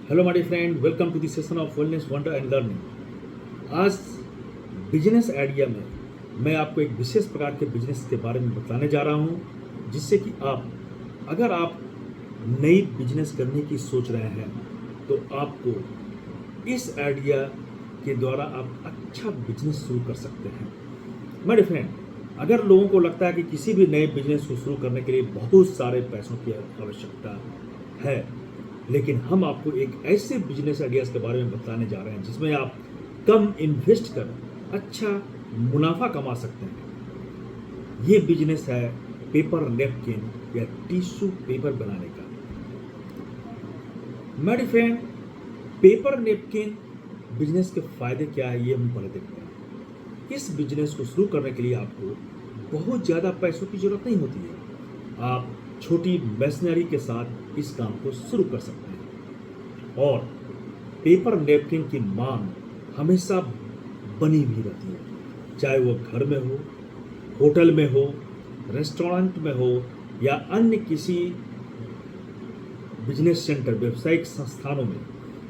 Hello my friend, welcome to the session of wellness wonder and learning. आज business idea में मैं आपको एक विशेष प्रकार के बिजनेस के बारे में बताने जा रहा हूं, जिससे कि अगर आप नई बिजनेस करने की सोच रहे हैं तो आपको इस आइडिया के द्वारा आप अच्छा बिजनेस शुरू कर सकते हैं। मेरे फ्रेंड, अगर लोगों को लगता है कि किसी भी नए बिजनेस को शुरू करने के लिए बहुत सारे पैसों की आवश्यकता है, लेकिन हम आपको एक ऐसे बिजनेस आइडियाज के बारे में बताने जा रहे हैं जिसमें आप कम इन्वेस्ट कर अच्छा मुनाफा कमा सकते हैं। ये बिजनेस है पेपर नेपकिन या टिश्यू पेपर बनाने का। मेरे फ्रेंड, पेपर नेपकिन बिजनेस के फायदे क्या है ये हम पहले देखते हैं। इस बिजनेस को शुरू करने के लिए आपको बहुत ज़्यादा पैसों की जरूरत नहीं होती है। आप छोटी मशीनरी के साथ इस काम को शुरू कर सकते हैं और पेपर नैपकिन की मांग हमेशा बनी हुई रहती है, चाहे वो घर में हो, होटल में हो, रेस्टोरेंट में हो या अन्य किसी बिजनेस सेंटर व्यावसायिक संस्थानों में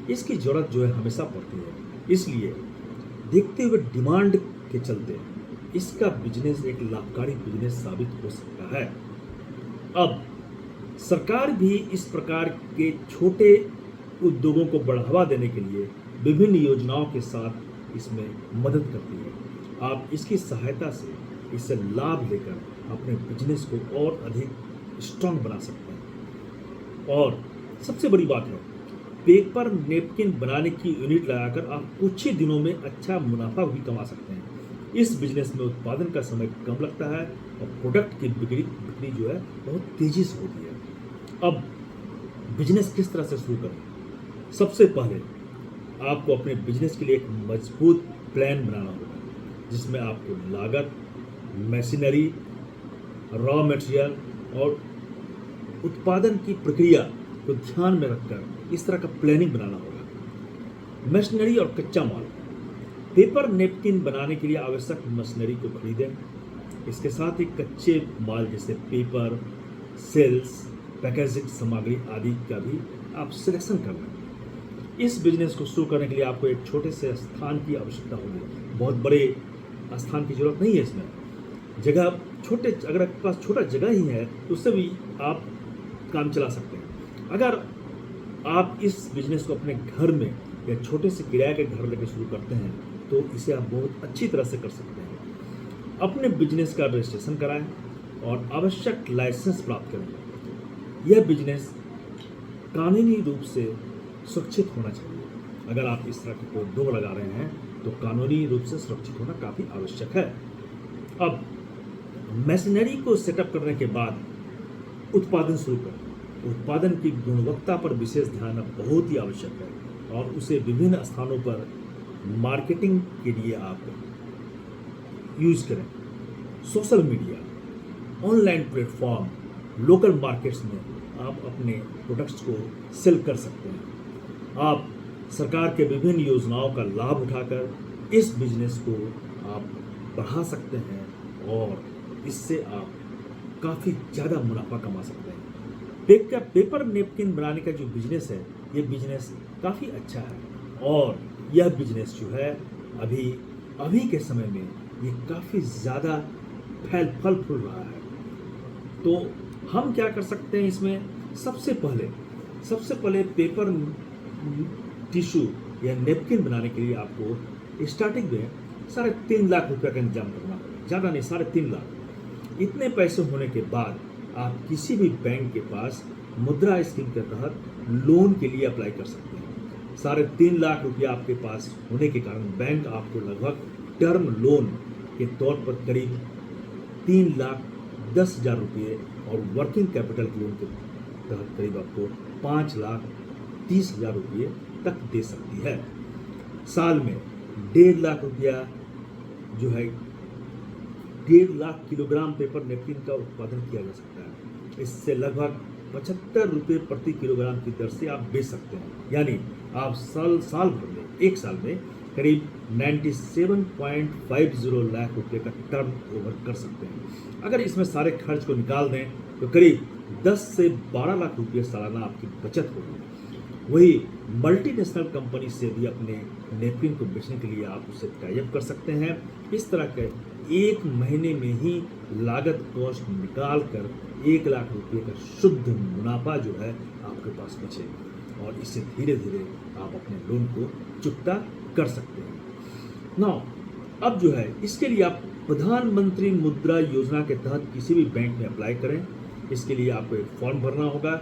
इसकी जरूरत जो है हमेशा पड़ती है। इसलिए देखते हुए डिमांड के चलते इसका बिजनेस एक लाभकारी बिजनेस साबित हो सकता है। अब सरकार भी इस प्रकार के छोटे उद्योगों को बढ़ावा देने के लिए विभिन्न योजनाओं के साथ इसमें मदद करती है। आप इसकी सहायता से इससे लाभ लेकर अपने बिजनेस को और अधिक स्ट्रांग बना सकते हैं। और सबसे बड़ी बात है, पेपर नेपकिन बनाने की यूनिट लगाकर आप कुछ ही दिनों में अच्छा मुनाफा भी कमा सकते हैं। इस बिजनेस में उत्पादन का समय कम लगता है और प्रोडक्ट की बिक्री जो है बहुत तेजी से होती है। अब बिजनेस किस तरह से शुरू करें? सबसे पहले आपको अपने बिजनेस के लिए एक मजबूत प्लान बनाना होगा, जिसमें आपको लागत, मशीनरी, रॉ मटेरियल और उत्पादन की प्रक्रिया को ध्यान में रखकर इस तरह का प्लानिंग बनाना होगा। मशीनरी और कच्चा माल। पेपर नेपकिन बनाने के लिए आवश्यक मशीनरी को खरीदें। इसके साथ ही कच्चे माल जैसे पेपर, सेल्स, पैकेजिंग सामग्री आदि का भी आप सिलेक्शन कर लें। इस बिजनेस को शुरू करने के लिए आपको एक छोटे से स्थान की आवश्यकता होगी। बहुत बड़े स्थान की जरूरत नहीं है। इसमें जगह छोटे, अगर आपके पास छोटा जगह ही है तो उससे भी आप काम चला सकते हैं। अगर आप इस बिजनेस को अपने घर में या छोटे से किराए के घर लेकर शुरू करते हैं तो इसे आप बहुत अच्छी तरह से कर सकते हैं। अपने बिजनेस का रजिस्ट्रेशन कराएं और आवश्यक लाइसेंस प्राप्त करें। यह बिजनेस कानूनी रूप से सुरक्षित होना चाहिए। अगर आप इस तरह के कोई उद्योग लगा रहे हैं तो कानूनी रूप से सुरक्षित होना काफ़ी आवश्यक है। अब मशीनरी को सेटअप करने के बाद उत्पादन शुरू करें। उत्पादन की गुणवत्ता पर विशेष ध्यान अब बहुत ही आवश्यक है और उसे विभिन्न स्थानों पर मार्केटिंग के लिए आप यूज करें। Social media, online platform, local markets में आप अपने प्रोडक्ट्स को सेल कर सकते हैं। आप सरकार के विभिन्न योजनाओं का लाभ उठाकर इस बिजनेस को आप बढ़ा सकते हैं और इससे आप काफ़ी ज़्यादा मुनाफा कमा सकते हैं। पेपर नेपकिन बनाने का जो बिजनेस है, ये बिजनेस काफ़ी अच्छा है और यह बिजनेस जो है अभी के समय में ये काफ़ी ज़्यादा फल फूल रहा है। तो हम क्या कर सकते हैं इसमें? सबसे पहले पेपर टिश्यू या नेपकिन बनाने के लिए आपको स्टार्टिंग में 3.5 लाख रुपये का इंतजाम करना होगा। ज़्यादा नहीं, 3.5 लाख। इतने पैसे होने के बाद आप किसी भी बैंक के पास मुद्रा स्कीम के तहत लोन के लिए अप्लाई कर सकते हैं। 3.5 लाख रुपया आपके पास होने के कारण बैंक आपको लगभग टर्म लोन के तौर पर करीब 3,10,000 रुपये और वर्किंग कैपिटल लोन के तहत करीब आपको 5,30,000 रुपये तक दे सकती है। साल में 1.5 लाख रुपया जो है 1.5 लाख किलोग्राम पेपर नेपकिन का उत्पादन किया जा सकता है। इससे लगभग 75 रुपये प्रति किलोग्राम की दर से आप बेच सकते हैं। यानी आप साल भर में, एक साल में करीब 97.50 लाख रुपये का टर्न ओवर कर सकते हैं। अगर इसमें सारे खर्च को निकाल दें तो करीब 10 से 12 लाख रुपये सालाना आपकी बचत होगी। वही मल्टीनेशनल कंपनी से भी अपने नेपकिन को बेचने के लिए आप उससे टाई अप कर सकते हैं। इस तरह के 1 महीने में ही लागत कॉस्ट निकाल कर 1 लाख रुपये का शुद्ध मुनाफा जो है आपके पास बचेगा और इससे धीरे धीरे आप अपने लोन को चुकता कर सकते हैं। नाउ अब जो है इसके लिए आप प्रधानमंत्री मुद्रा योजना के तहत किसी भी बैंक में अप्लाई करें। इसके लिए आपको एक फॉर्म भरना होगा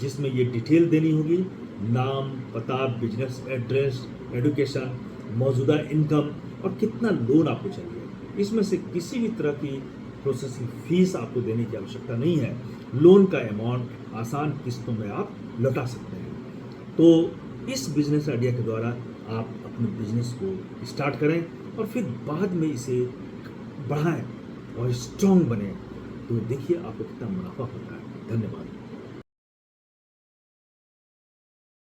जिसमें ये डिटेल देनी होगी, नाम, पता, बिजनेस एड्रेस, एजुकेशन, मौजूदा इनकम और कितना लोन आपको चाहिए। इसमें से किसी भी तरह की प्रोसेसिंग फीस आपको देने की आवश्यकता नहीं है। लोन का अमाउंट आसान किस्तों में आप लौटा सकते हैं। तो इस बिजनेस आइडिया के द्वारा आप अपने बिजनेस को स्टार्ट करें और फिर बाद में इसे बढ़ाएं और स्ट्रॉन्ग बने। तो देखिए आपको कितना मुनाफा होता है। धन्यवाद।